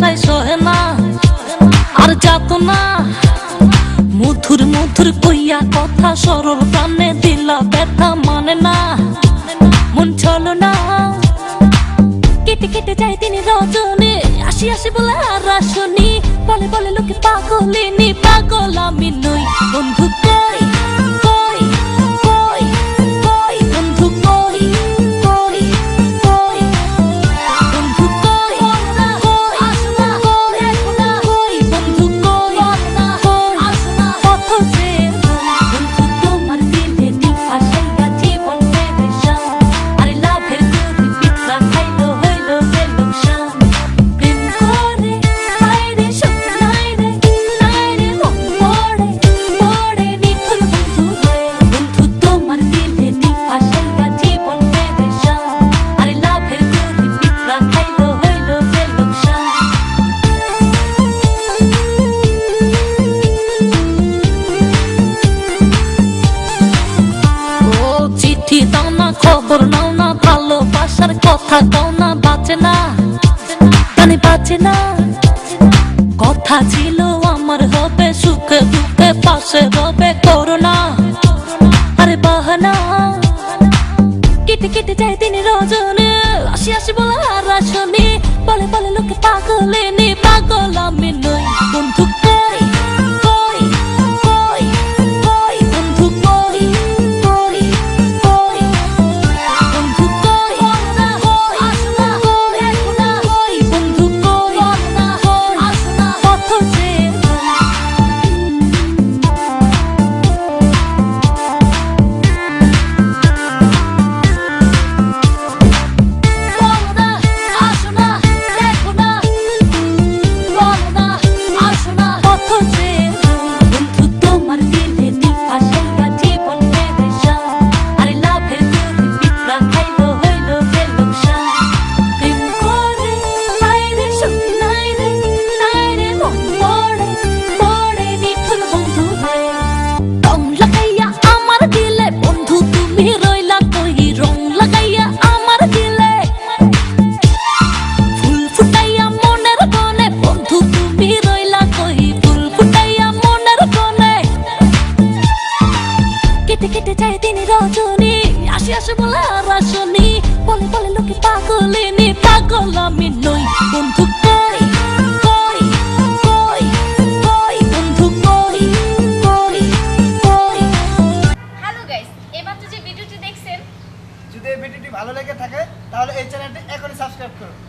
ভাষায় সহে না আর যাত না মধুর মধুর কইয়া কথা সরল প্রাণে দিলা ব্যথা মানে না মন চলো না কেটে কেটে যায় দিন রজনী আসি আসি বলে আর আসনি বলে বলে লোকে পাগলিনী পাগল আমি নই বন্ধু কই কই কই কই বন্ধু কই কই কই বন্ধু কই আসনা কই এখন কই বন্ধু কই কই আসনা কত যে বন্ধু তোমার দিলে দিন আসাইয়া জীবন পেরেশান আরে লাভের গরি পিছলা খাইলো হইলো যে লোকসান প্রেম করে আইরে সুখ নাইরে মন পড়ে পড়ে নিখুঁত বন্ধু হয়ে বন্ধু তোমার দিলে দিন আসাইয়া জীবন পেরেশান আরে লাভের গরি পিছলা খাইলো হইলো যে লোকসান ও চিঠি দাও না খবর নাও না ভালোবাসার কথা দাও না বাঁচে না জানি বাঁচে না কথা ছিল আমার হবে সুখে দুঃখে পাশে রবে করোনা আরে বাহানা কেটে কেটে যায় দিন রজনী আসি আসি বলে আর আসনি বলে বলে লোকে পাগলিনী পাগল আমি নই বন্ধু কই কই কই কই বন্ধু কই কই কই বন্ধু কই আসনা কই এখন কই বন্ধু কই আসনা কত যে কেটে যায় দিন রজনী আসি আসি বলে আর আসনি বলে বলে লোকে পাগলিনী পাগল আমি নই বন্ধু কই কই কই কই বন্ধু কই কই কই। হ্যালো গাইস, এইমাত্র যে ভিডিওটি দেখছেন যদি এই ভিডিওটি ভালো লেগে থাকে তাহলে এই চ্যানেলটি এখনই সাবস্ক্রাইব করুন।